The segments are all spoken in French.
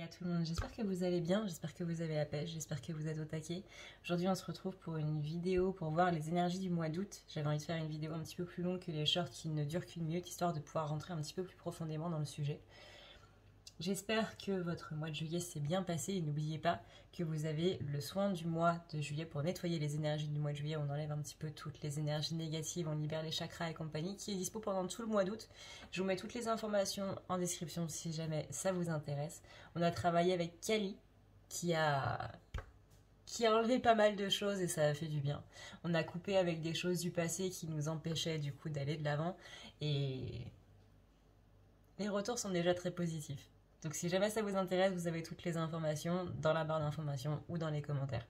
à tout le monde, j'espère que vous allez bien, j'espère que vous avez la pêche, j'espère que vous êtes au taquet. Aujourd'hui on se retrouve pour une vidéo pour voir les énergies du mois d'août. J'avais envie de faire une vidéo un petit peu plus longue que les shorts qui ne durent qu'une minute, histoire de pouvoir rentrer un petit peu plus profondément dans le sujet. J'espère que votre mois de juillet s'est bien passé et n'oubliez pas que vous avez le soin du mois de juillet pour nettoyer les énergies du mois de juillet. On enlève un petit peu toutes les énergies négatives, on libère les chakras et compagnie, qui est dispo pendant tout le mois d'août. Je vous mets toutes les informations en description si jamais ça vous intéresse. On a travaillé avec Kali qui a enlevé pas mal de choses et ça a fait du bien. On a coupé avec des choses du passé qui nous empêchaient du coup d'aller de l'avant et les retours sont déjà très positifs. Donc si jamais ça vous intéresse, vous avez toutes les informations dans la barre d'informations ou dans les commentaires.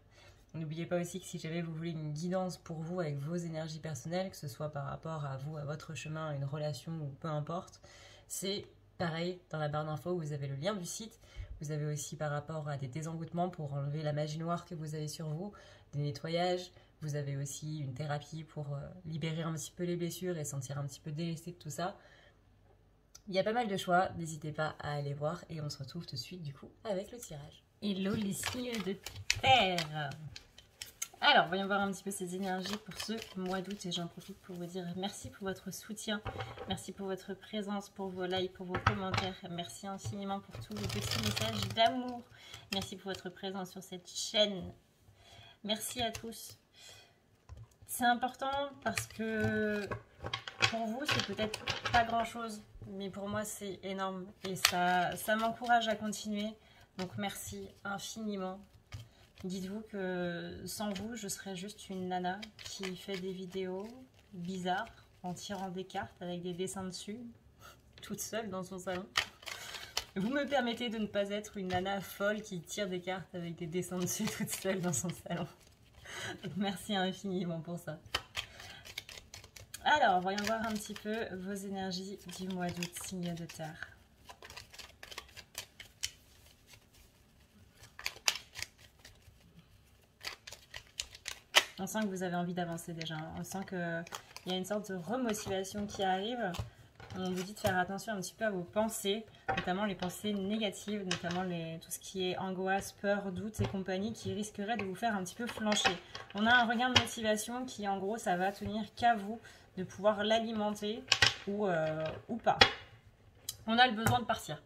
N'oubliez pas aussi que si jamais vous voulez une guidance pour vous avec vos énergies personnelles, que ce soit par rapport à vous, à votre chemin, à une relation ou peu importe, c'est pareil, dans la barre d'infos, vous avez le lien du site. Vous avez aussi par rapport à des désenvoûtements pour enlever la magie noire que vous avez sur vous, des nettoyages. Vous avez aussi une thérapie pour libérer un petit peu les blessures et sentir un petit peu délesté de tout ça. Il y a pas mal de choix, n'hésitez pas à aller voir et on se retrouve tout de suite du coup avec le tirage. Hello les signes de terre. Alors, voyons voir un petit peu ces énergies pour ce mois d'août et j'en profite pour vous dire merci pour votre soutien, merci pour votre présence, pour vos likes, pour vos commentaires, merci infiniment pour tous vos petits messages d'amour, merci pour votre présence sur cette chaîne, merci à tous. C'est important parce que pour vous c'est peut-être pas grand chose, mais pour moi c'est énorme et ça m'encourage à continuer, donc merci infiniment. Dites-vous que sans vous, je serais juste une nana qui fait des vidéos bizarres en tirant des cartes avec des dessins dessus, toute seule dans son salon. Vous me permettez de ne pas être une nana folle qui tire des cartes avec des dessins dessus toute seule dans son salon. Donc merci infiniment pour ça. Alors, voyons voir un petit peu vos énergies du mois d'août, signe de terre. On sent que vous avez envie d'avancer déjà. On sent qu'il y a une sorte de remotivation qui arrive. On vous dit de faire attention un petit peu à vos pensées, notamment les pensées négatives, notamment tout ce qui est angoisse, peur, doute et compagnie qui risquerait de vous faire un petit peu flancher. On a un regain de motivation qui, en gros, ça va tenir qu'à vous de pouvoir l'alimenter ou pas. On a le besoin de partir.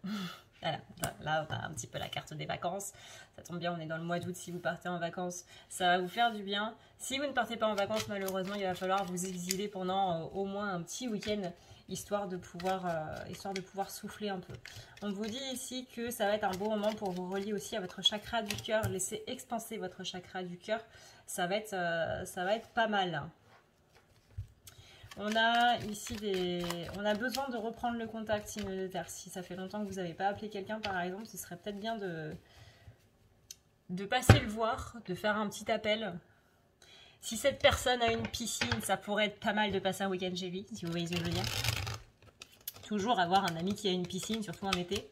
Voilà, là on a un petit peu la carte des vacances, ça tombe bien, on est dans le mois d'août, si vous partez en vacances, ça va vous faire du bien. Si vous ne partez pas en vacances, malheureusement, il va falloir vous exiler pendant au moins un petit week-end, histoire de pouvoir souffler un peu. On vous dit ici que ça va être un bon moment pour vous relier aussi à votre chakra du cœur, laisser expanser votre chakra du cœur, ça va être pas mal. On a ici on a besoin de reprendre le contact, signe de terre. Si ça fait longtemps que vous n'avez pas appelé quelqu'un, par exemple, ce serait peut-être bien de passer le voir, de faire un petit appel. Si cette personne a une piscine, ça pourrait être pas mal de passer un week-end chez lui, si vous voyez ce que je veux dire. Toujours avoir un ami qui a une piscine, surtout en été.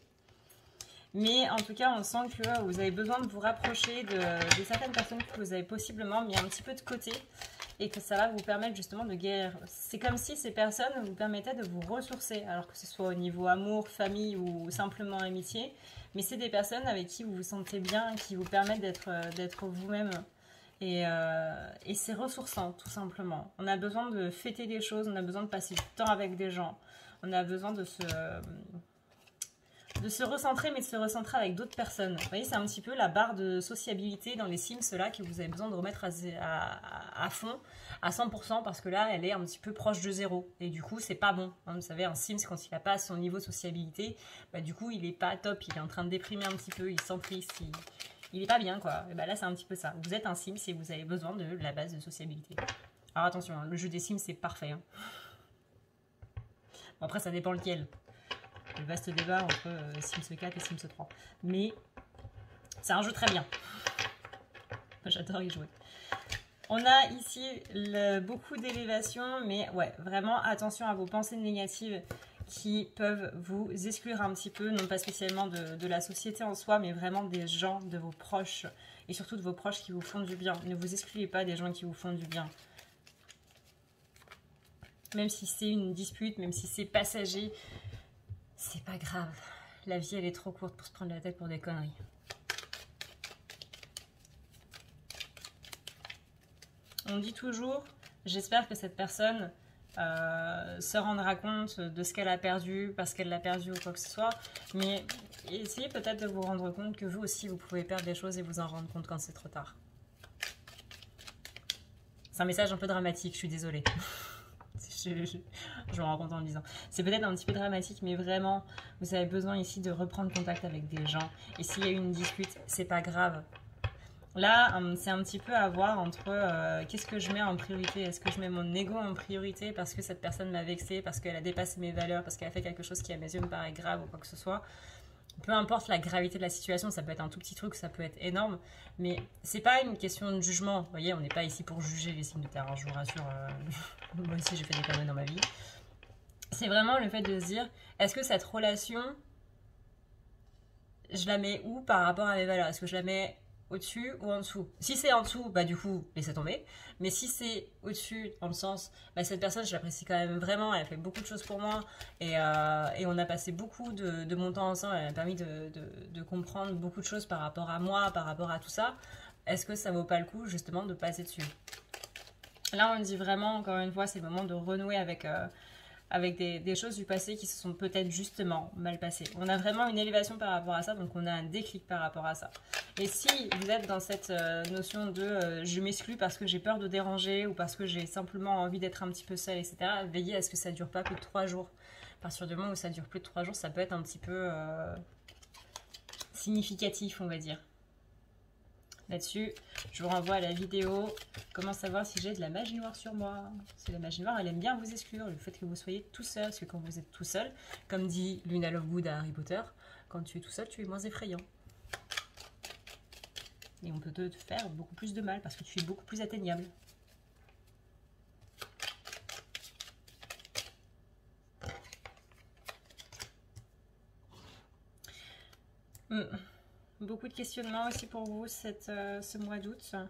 Mais en tout cas, on sent que vous avez besoin de vous rapprocher de certaines personnes que vous avez possiblement mis un petit peu de côté. Et que ça va vous permettre justement de guérir. C'est comme si ces personnes vous permettaient de vous ressourcer, alors que ce soit au niveau amour, famille ou simplement amitié. Mais c'est des personnes avec qui vous vous sentez bien, qui vous permettent d'être vous-même. Et c'est ressourçant, tout simplement. On a besoin de fêter des choses, on a besoin de passer du temps avec des gens. On a besoin de se recentrer, mais de se recentrer avec d'autres personnes. Vous voyez, c'est un petit peu la barre de sociabilité dans les Sims, là, que vous avez besoin de remettre à fond, à 100%, parce que là, elle est un petit peu proche de zéro. Et du coup, c'est pas bon. Hein, vous savez, un Sims, quand il n'a pas son niveau de sociabilité, bah, du coup, il est pas top, il est en train de déprimer un petit peu, il se sent triste, il est pas bien, quoi. Et bah, là, c'est un petit peu ça. Vous êtes un Sims et vous avez besoin de la base de sociabilité. Alors attention, hein, le jeu des Sims, c'est parfait. Hein. Bon, après, ça dépend lequel. Le vaste débat entre Sims 4 et Sims 3. Mais c'est un jeu très bien. J'adore y jouer. On a ici beaucoup d'élévation, mais ouais, vraiment attention à vos pensées négatives qui peuvent vous exclure un petit peu, non pas spécialement de la société en soi, mais vraiment des gens, de vos proches, et surtout de vos proches qui vous font du bien. Ne vous excluez pas des gens qui vous font du bien. Même si c'est une dispute, même si c'est passager, c'est pas grave. la vie elle est trop courte pour se prendre la tête pour des conneries. On dit toujours, j'espère que cette personne se rendra compte de ce qu'elle a perdu, parce qu'elle l'a perdu ou quoi que ce soit, mais essayez peut-être de vous rendre compte que vous aussi vous pouvez perdre des choses et vous en rendre compte quand c'est trop tard. C'est un message un peu dramatique, je suis désolée. Je me rends compte en le disant. C'est peut-être un petit peu dramatique, mais vraiment, vous avez besoin ici de reprendre contact avec des gens. Et s'il y a eu une dispute, c'est pas grave. Là, c'est un petit peu à voir entre qu'est-ce que je mets en priorité. Est-ce que je mets mon ego en priorité parce que cette personne m'a vexée, parce qu'elle a dépassé mes valeurs, parce qu'elle a fait quelque chose qui à mes yeux me paraît grave ou quoi que ce soit. Peu importe la gravité de la situation, ça peut être un tout petit truc, ça peut être énorme, mais c'est pas une question de jugement. Vous voyez, on n'est pas ici pour juger les signes de terre, je vous rassure. Moi aussi, j'ai fait des conneries dans ma vie. C'est vraiment le fait de se dire, est-ce que cette relation, je la mets où par rapport à mes valeurs? Est-ce que je la mets au-dessus ou en dessous? Si c'est en dessous, bah du coup, laissez tomber. Mais si c'est au-dessus, dans le sens, bah cette personne, je l'apprécie quand même vraiment, elle a fait beaucoup de choses pour moi, et on a passé beaucoup de mon temps ensemble, elle m'a permis de comprendre beaucoup de choses par rapport à moi, par rapport à tout ça. Est-ce que ça vaut pas le coup, justement, de passer dessus? Là, on dit vraiment, encore une fois, c'est le moment de renouer avec des choses du passé qui se sont peut-être justement mal passées. On a vraiment une élévation par rapport à ça, donc on a un déclic par rapport à ça. Et si vous êtes dans cette notion de je m'exclus parce que j'ai peur de déranger ou parce que j'ai simplement envie d'être un petit peu seule, etc., veillez à ce que ça ne dure pas plus de 3 jours. À partir du moment où ça dure plus de 3 jours, ça peut être un petit peu significatif, on va dire. Là-dessus, je vous renvoie à la vidéo « Comment savoir si j'ai de la magie noire sur moi ?» Parce que la magie noire, elle aime bien vous exclure, le fait que vous soyez tout seul. Parce que quand vous êtes tout seul, comme dit Luna Lovegood à Harry Potter, quand tu es tout seul, tu es moins effrayant. Et on peut te faire beaucoup plus de mal parce que tu es beaucoup plus atteignable. Beaucoup de questionnements aussi pour vous ce mois d'août. Il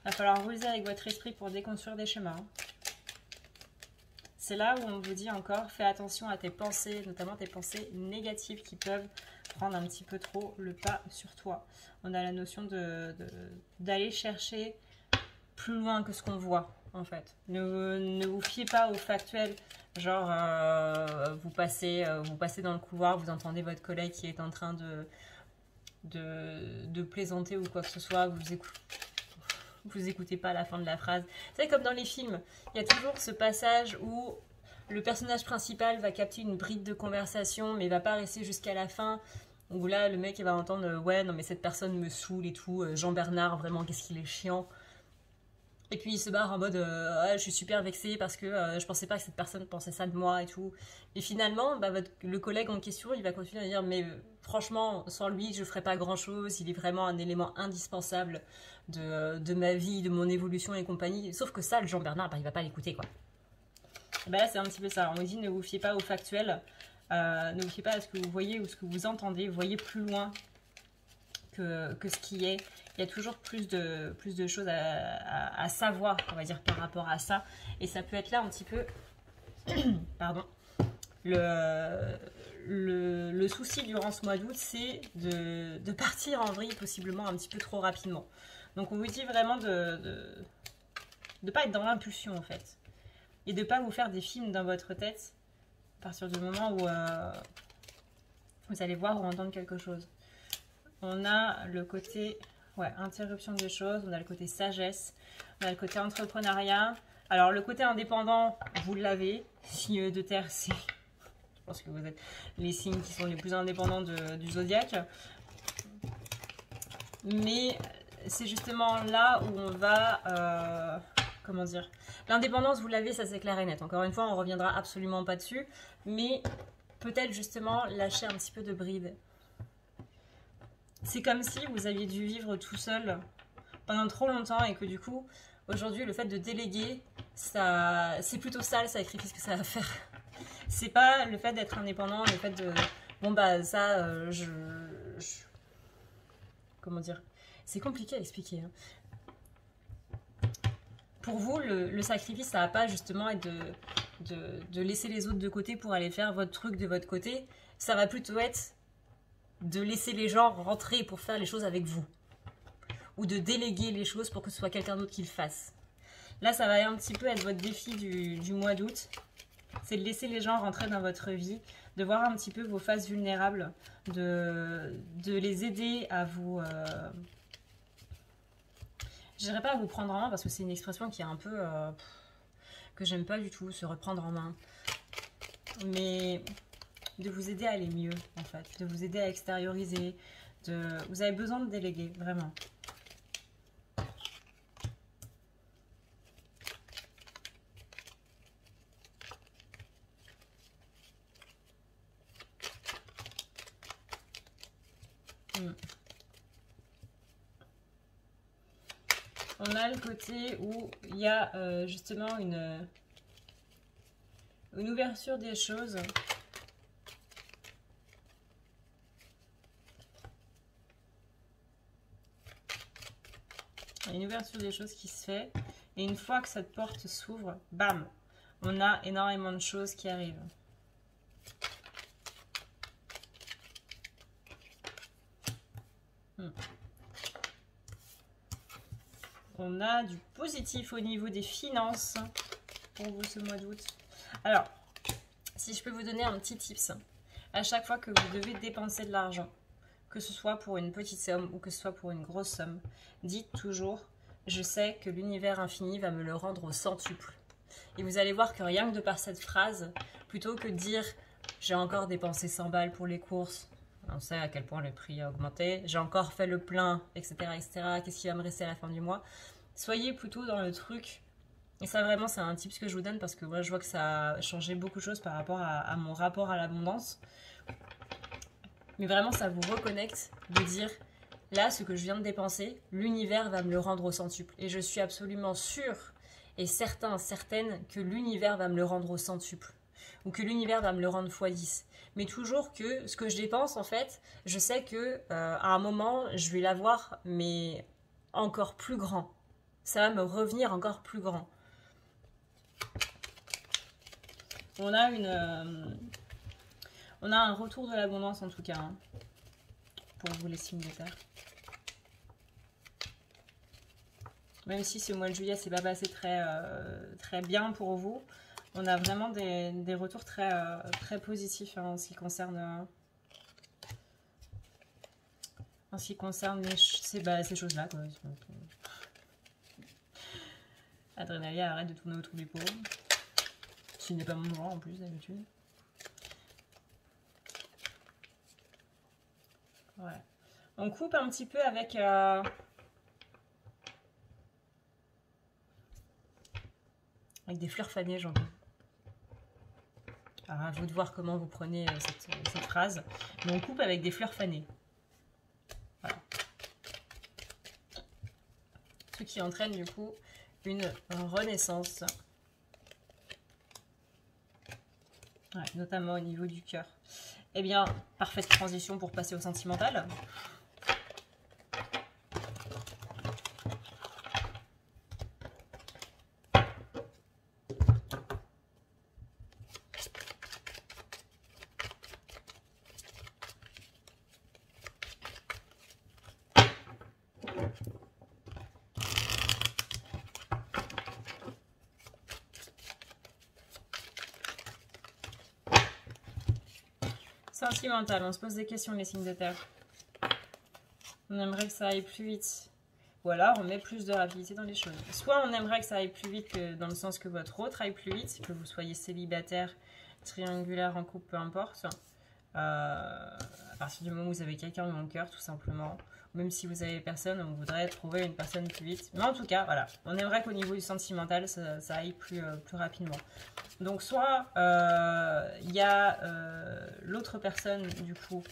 va falloir ruser avec votre esprit pour déconstruire des schémas. C'est là où on vous dit encore, fais attention à tes pensées, notamment tes pensées négatives qui peuvent prendre un petit peu trop le pas sur toi. On a la notion d'aller chercher plus loin que ce qu'on voit, en fait. Ne vous fiez pas au factuel. Genre, vous passez dans le couloir, vous entendez votre collègue qui est en train de plaisanter ou quoi que ce soit, vous écoutez pas la fin de la phrase. C'est comme dans les films, il y a toujours ce passage où le personnage principal va capter une bride de conversation, mais va pas rester jusqu'à la fin, où là, le mec il va entendre « Ouais, non mais cette personne me saoule et tout, Jean-Bernard, vraiment, qu'est-ce qu'il est chiant ?» Et puis il se barre en mode ah, je suis super vexée parce que je pensais pas que cette personne pensait ça de moi et tout. Et finalement, bah, le collègue en question, il va continuer à dire mais franchement, sans lui, je ferais pas grand chose. Il est vraiment un élément indispensable de ma vie, de mon évolution et compagnie. Sauf que ça, le Jean-Bernard, bah, il va pas l'écouter quoi. Et bah là, c'est un petit peu ça. On vous dit ne vous fiez pas au factuel, ne vous fiez pas à ce que vous voyez ou ce que vous entendez. Voyez plus loin que ce qui est. Il y a toujours plus de choses à savoir, on va dire, par rapport à ça. Et ça peut être là un petit peu... Pardon. Le souci durant ce mois d'août, c'est de partir en vrille possiblement un petit peu trop rapidement. Donc on vous dit vraiment de pas être dans l'impulsion en fait. Et de pas vous faire des films dans votre tête à partir du moment où vous allez voir ou entendre quelque chose. On a le côté... Ouais, interruption des choses, on a le côté sagesse, on a le côté entrepreneuriat. Alors le côté indépendant, vous l'avez. Signe de terre, c'est... Je pense que vous êtes les signes qui sont les plus indépendants du zodiaque. Mais c'est justement là où on va... comment dire? L'indépendance, vous l'avez, ça c'est clair et net. Encore une fois, on ne reviendra absolument pas dessus. Mais peut-être justement lâcher un petit peu de bride. C'est comme si vous aviez dû vivre tout seul pendant trop longtemps et que du coup, aujourd'hui, le fait de déléguer, c'est plutôt ça le sacrifice que ça va faire. C'est pas le fait d'être indépendant, le fait de... Bon bah ça, comment dire? C'est compliqué à expliquer. Hein. Pour vous, le sacrifice, ça va pas justement être de laisser les autres de côté pour aller faire votre truc de votre côté. Ça va plutôt être de laisser les gens rentrer pour faire les choses avec vous. Ou de déléguer les choses pour que ce soit quelqu'un d'autre qui le fasse. Là, ça va un petit peu être votre défi du mois d'août. C'est de laisser les gens rentrer dans votre vie, de voir un petit peu vos phases vulnérables, de les aider à vous... je dirais pas à vous prendre en main parce que c'est une expression qui est un peu... que j'aime pas du tout, se reprendre en main. Mais de vous aider à aller mieux, en fait. De vous aider à extérioriser. Vous avez besoin de déléguer, vraiment. On a le côté où il y a justement une ouverture des choses. Une ouverture des choses qui se fait. Et une fois que cette porte s'ouvre, bam, on a énormément de choses qui arrivent. On a du positif au niveau des finances pour vous ce mois d'août. Alors, si je peux vous donner un petit tips, à chaque fois que vous devez dépenser de l'argent, que ce soit pour une petite somme ou que ce soit pour une grosse somme, dites toujours, je sais que l'univers infini va me le rendre au centuple. Et vous allez voir que rien que de par cette phrase, plutôt que de dire, j'ai encore dépensé 100 balles pour les courses, on sait à quel point le prix a augmenté, j'ai encore fait le plein, etc., etc., qu'est-ce qui va me rester à la fin du mois? Soyez plutôt dans le truc. Et ça vraiment c'est un tip que je vous donne parce que moi je vois que ça a changé beaucoup de choses par rapport à mon rapport à l'abondance. Mais vraiment ça vous reconnecte de dire là ce que je viens de dépenser, l'univers va me le rendre au centuple. Et je suis absolument sûre et certaine que l'univers va me le rendre au centuple. Ou que l'univers va me le rendre x10. Mais toujours que ce que je dépense en fait, je sais que à un moment je vais l'avoir mais encore plus grand. Ça va me revenir encore plus grand. On a un retour de l'abondance en tout cas, hein, pour vous les signes de terre. Même si ce mois de juillet s'est pas passé très bien pour vous, on a vraiment des retours très positifs hein, en ce qui concerne ces choses-là. Adrénaline, arrête de tourner autour du pot. Ce n'est pas mon genre en plus d'habitude. Ouais. On coupe un petit peu avec des fleurs fanées, j'entends. Alors à vous de voir comment vous prenez cette phrase. Mais on coupe avec des fleurs fanées. Voilà. Ce qui entraîne du coup une renaissance. Ouais, notamment au niveau du cœur. Eh bien, parfaite transition pour passer au sentimental. Sentimental, on se pose des questions les signes de terre. On aimerait que ça aille plus vite. Ou alors on met plus de rapidité dans les choses. Soit on aimerait que ça aille plus vite que dans le sens que votre autre aille plus vite, que vous soyez célibataire, triangulaire, en couple, peu importe. À partir du moment où vous avez quelqu'un dans le cœur, tout simplement. Même si vous avez personne, on voudrait trouver une personne plus vite. Mais en tout cas, voilà. On aimerait qu'au niveau du sentimental, ça aille plus rapidement. Donc soit il y a l'autre personne, du coup,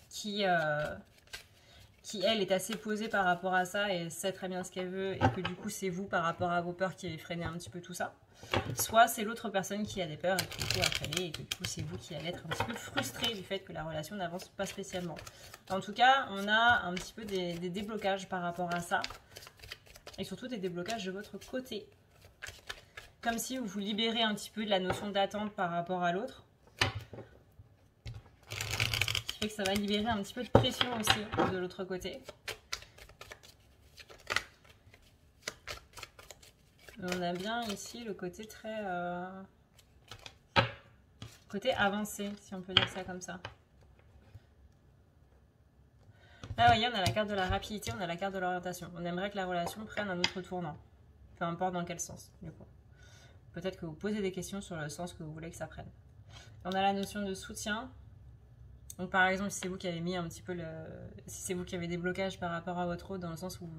qui elle est assez posée par rapport à ça et sait très bien ce qu'elle veut et que du coup c'est vous par rapport à vos peurs qui avez freiné un petit peu tout ça. Soit c'est l'autre personne qui a des peurs et qui du coup a freiné et que du coup c'est vous qui allez être un petit peu frustré du fait que la relation n'avance pas spécialement. En tout cas, on a un petit peu des déblocages par rapport à ça et surtout des déblocages de votre côté. Comme si vous vous libérez un petit peu de la notion d'attente par rapport à l'autre. et que ça va libérer un petit peu de pression aussi de l'autre côté. On a bien ici le côté très... côté avancé, si on peut dire ça comme ça. Là, vous voyez, on a la carte de la rapidité, on a la carte de l'orientation. On aimerait que la relation prenne un autre tournant. Peu importe dans quel sens, du coup. Peut-être que vous posez des questions sur le sens que vous voulez que ça prenne. On a la notion de soutien. Donc par exemple, si c'est vous qui avez mis un petit peu si c'est vous qui avez des blocages par rapport à votre autre, dans le sens où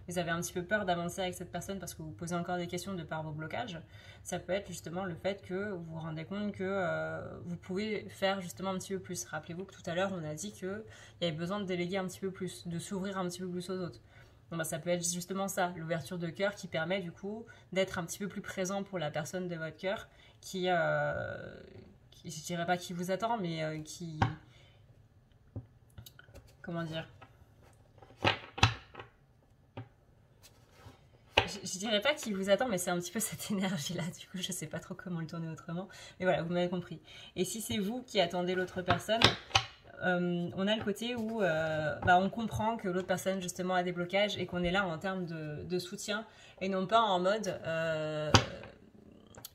vous avez un petit peu peur d'avancer avec cette personne parce que vous posez encore des questions de par vos blocages, ça peut être justement le fait que vous vous rendez compte que vous pouvez faire justement un petit peu plus. Rappelez-vous que tout à l'heure, on a dit qu'il y avait besoin de déléguer un petit peu plus, de s'ouvrir un petit peu plus aux autres. Donc, ça peut être justement ça, l'ouverture de cœur qui permet du coup d'être un petit peu plus présent pour la personne de votre cœur qui je dirais pas qui vous attend, mais qui... Comment dire? Je dirais pas qui vous attend, mais c'est un petit peu cette énergie-là. Du coup, je sais pas trop comment le tourner autrement. Mais voilà, vous m'avez compris. Et si c'est vous qui attendez l'autre personne, on a le côté où on comprend que l'autre personne justement a des blocages et qu'on est là en termes de soutien et non pas en mode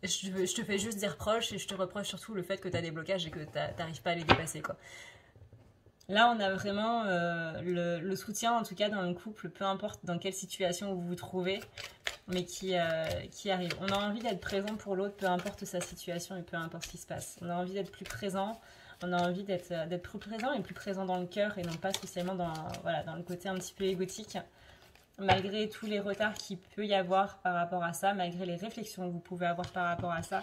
je te fais juste des reproches et je te reproche surtout le fait que tu as des blocages et que tu n'arrives pas à les dépasser, quoi. Là, on a vraiment le soutien, en tout cas dans le couple, peu importe dans quelle situation vous vous trouvez, mais qui arrive. On a envie d'être présent pour l'autre, peu importe sa situation et peu importe ce qui se passe. On a envie d'être plus présent, on a envie d'être plus présent et plus présent dans le cœur et non pas spécialement dans le côté un petit peu égotique. Malgré tous les retards qu'il peut y avoir par rapport à ça, malgré les réflexions que vous pouvez avoir par rapport à ça,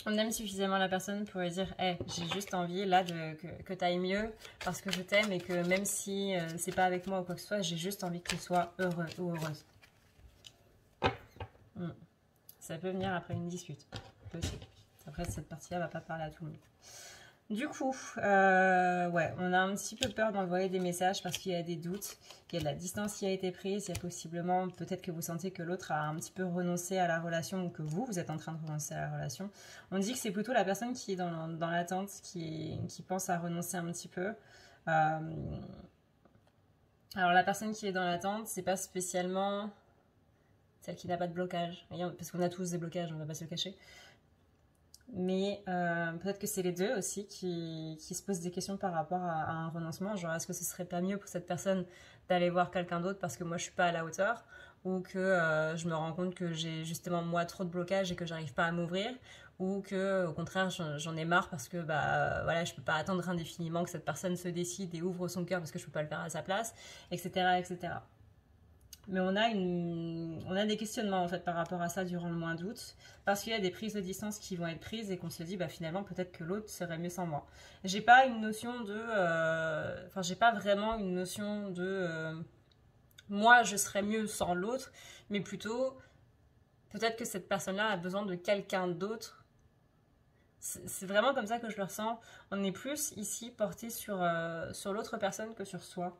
on aime suffisamment la personne pour lui dire hey, j'ai juste envie là que tu ailles mieux parce que je t'aime et que même si c'est pas avec moi ou quoi que ce soit, j'ai juste envie que tu sois heureux ou heureuse. Ça peut venir après une dispute. Après, cette partie-là va pas parler à tout le monde. Du coup, ouais, on a un petit peu peur d'envoyer des messages parce qu'il y a des doutes, il y a de la distance qui a été prise, il y a possiblement, peut-être que vous sentez que l'autre a un petit peu renoncé à la relation ou que vous êtes en train de renoncer à la relation. On dit que c'est plutôt la personne qui est dans l'attente, qui pense à renoncer un petit peu. Alors la personne qui est dans l'attente, c'est pas spécialement celle qui n'a pas de blocage, parce qu'on a tous des blocages, on va pas se le cacher. Mais peut-être que c'est les deux aussi qui se posent des questions par rapport à un renoncement. Genre, est-ce que ce serait pas mieux pour cette personne d'aller voir quelqu'un d'autre parce que moi je suis pas à la hauteur, ou que je me rends compte que j'ai justement moi trop de blocage et que j'arrive pas à m'ouvrir, ou que au contraire j'en ai marre parce que voilà, je peux pas attendre indéfiniment que cette personne se décide et ouvre son cœur parce que je peux pas le faire à sa place, etc., etc. Mais on a des questionnements en fait par rapport à ça durant le mois d'août, parce qu'il y a des prises de distance qui vont être prises et qu'on se dit finalement peut-être que l'autre serait mieux sans moi. J'ai pas une notion de, j'ai pas vraiment une notion de moi je serais mieux sans l'autre, mais plutôt peut-être que cette personne-là a besoin de quelqu'un d'autre. C'est vraiment comme ça que je le ressens. On est plus ici porté sur l'autre personne que sur soi.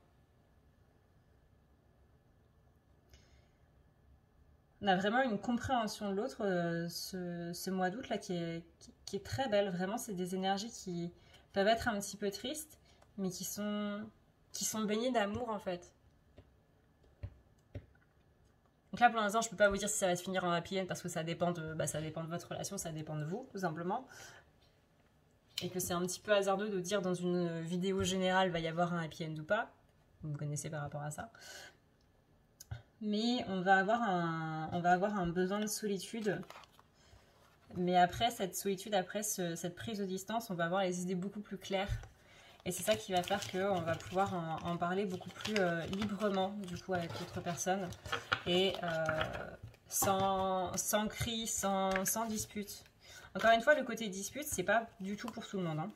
On a vraiment une compréhension de l'autre ce mois d'août là qui est très belle. Vraiment, c'est des énergies qui peuvent être un petit peu tristes, mais qui sont baignées d'amour en fait. Donc là, pour l'instant, je peux pas vous dire si ça va se finir en happy end parce que ça dépend de votre relation, ça dépend de vous, tout simplement. Et que c'est un petit peu hasardeux de dire dans une vidéo générale va y avoir un happy end ou pas. Vous me connaissez par rapport à ça. Mais on va avoir un besoin de solitude. Mais après cette solitude, après cette prise de distance, on va avoir les idées beaucoup plus claires. Et c'est ça qui va faire qu'on va pouvoir en parler beaucoup plus librement, du coup, avec l'autre personne. Et sans cri, sans dispute. Encore une fois, le côté dispute, c'est pas du tout pour tout le monde, hein.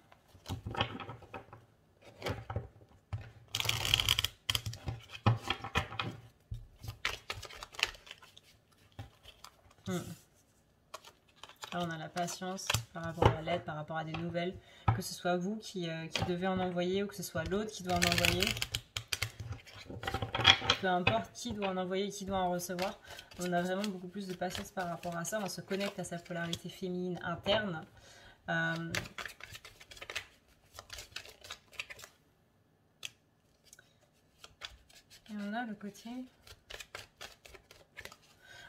Là, on a la patience par rapport à l'aide, par rapport à des nouvelles, que ce soit vous qui devez en envoyer ou que ce soit l'autre qui doit en envoyer. Peu importe qui doit en envoyer et qui doit en recevoir, on a vraiment beaucoup plus de patience par rapport à ça. On se connecte à sa polarité féminine interne. là, le côté.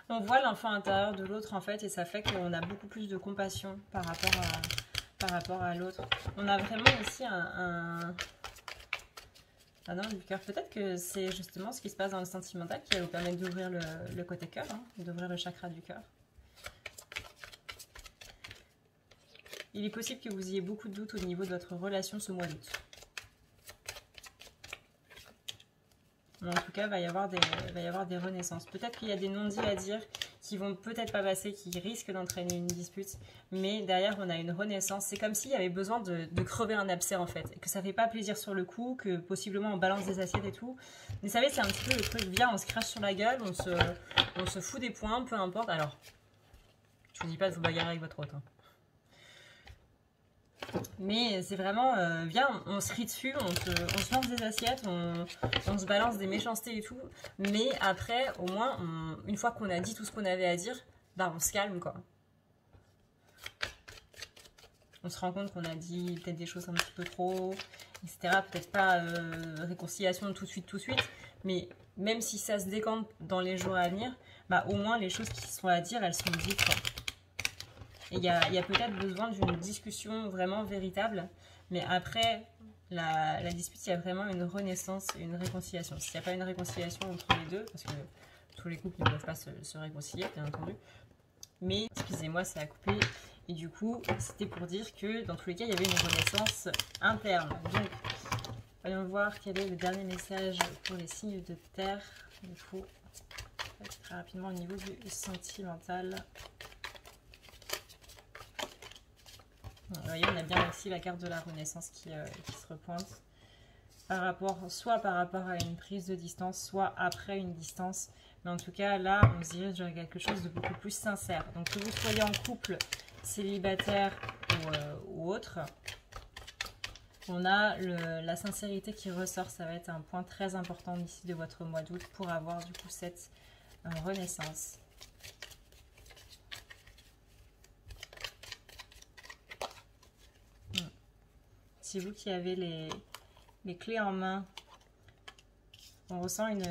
On voit l'enfant intérieur de l'autre en fait, et ça fait qu'on a beaucoup plus de compassion par rapport à l'autre. On a vraiment ici un ange du cœur. Peut-être que c'est justement ce qui se passe dans le sentimental qui va vous permettre d'ouvrir le côté cœur, hein, d'ouvrir le chakra du cœur. Il est possible que vous ayez beaucoup de doutes au niveau de votre relation ce mois d'août. En tout cas, il va y avoir des renaissances. Peut-être qu'il y a des non-dits à dire qui vont peut-être pas passer, qui risquent d'entraîner une dispute. Mais derrière, on a une renaissance. C'est comme s'il y avait besoin de crever un abcès en fait. Et que ça fait pas plaisir sur le coup, que possiblement on balance des assiettes et tout. Mais vous savez, c'est un petit peu le truc, viens, on se crache sur la gueule, on se fout des poings, peu importe. Alors, je vous dis pas de vous bagarrer avec votre hôte. Hein. Mais c'est vraiment, viens, on se rit dessus, on se lance des assiettes, on se balance des méchancetés et tout. Mais après, au moins, une fois qu'on a dit tout ce qu'on avait à dire, bah on se calme quoi. On se rend compte qu'on a dit peut-être des choses un petit peu trop, etc. Peut-être pas réconciliation tout de suite, mais même si ça se décante dans les jours à venir, bah au moins les choses qui sont à dire, elles sont dites quoi. Et il y a peut-être besoin d'une discussion vraiment véritable, mais après la dispute, il y a vraiment une renaissance et une réconciliation. S'il n'y a pas une réconciliation entre les deux, parce que tous les couples ne peuvent pas se réconcilier, bien entendu, mais, excusez-moi, ça a coupé, et du coup, c'était pour dire que dans tous les cas, il y avait une renaissance interne. Donc, voyons voir quel est le dernier message pour les signes de terre. Il faut très rapidement au niveau du sentimental. Vous voyez, on a bien aussi la carte de la renaissance qui se repointe. Soit par rapport à une prise de distance, soit après une distance. Mais en tout cas, là, on se dirige vers quelque chose de beaucoup plus sincère. Donc, que vous soyez en couple, célibataire ou autre, on a la sincérité qui ressort. Ça va être un point très important ici de votre mois d'août pour avoir du coup cette renaissance. C'est vous qui avez les clés en main. On ressent une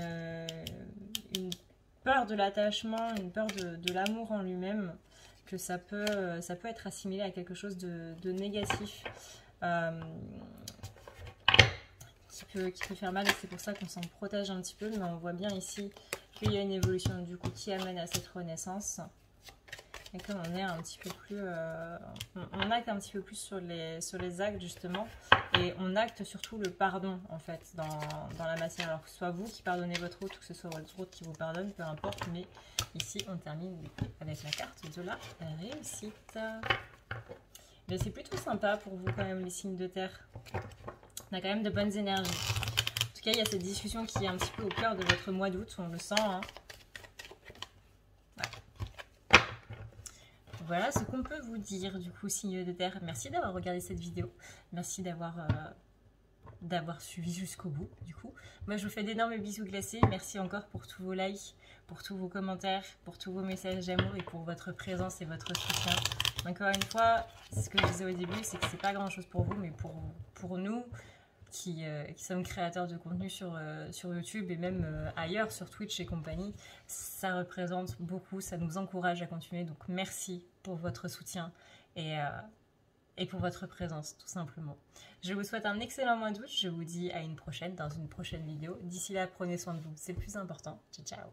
peur de l'attachement, une peur de l'amour en lui-même, que ça peut être assimilé à quelque chose de négatif, qui peut faire mal, et c'est pour ça qu'on s'en protège un petit peu, mais on voit bien ici qu'il y a une évolution du coup qui amène à cette renaissance. Et comme on est un petit peu plus, on acte un petit peu plus sur les actes justement, et on acte surtout le pardon en fait dans la matière. Alors que ce soit vous qui pardonnez votre autre ou que ce soit votre autre qui vous pardonne, peu importe. Mais ici on termine avec la carte de la réussite. Mais c'est plutôt sympa pour vous quand même les signes de terre. On a quand même de bonnes énergies. En tout cas il y a cette discussion qui est un petit peu au cœur de votre mois d'août, on le sent hein. Voilà ce qu'on peut vous dire du coup, signe de terre. Merci d'avoir regardé cette vidéo. Merci d'avoir suivi jusqu'au bout du coup. Moi je vous fais d'énormes bisous glacés. Merci encore pour tous vos likes, pour tous vos commentaires, pour tous vos messages d'amour et pour votre présence et votre soutien. Encore une fois, ce que je disais au début, c'est que c'est pas grand chose pour vous, mais pour nous qui sommes créateurs de contenu sur YouTube et même ailleurs, sur Twitch et compagnie, ça représente beaucoup, ça nous encourage à continuer. Donc merci pour votre soutien et pour votre présence, tout simplement. Je vous souhaite un excellent mois d'août, je vous dis à une prochaine, dans une prochaine vidéo. D'ici là, prenez soin de vous, c'est le plus important. Ciao, ciao.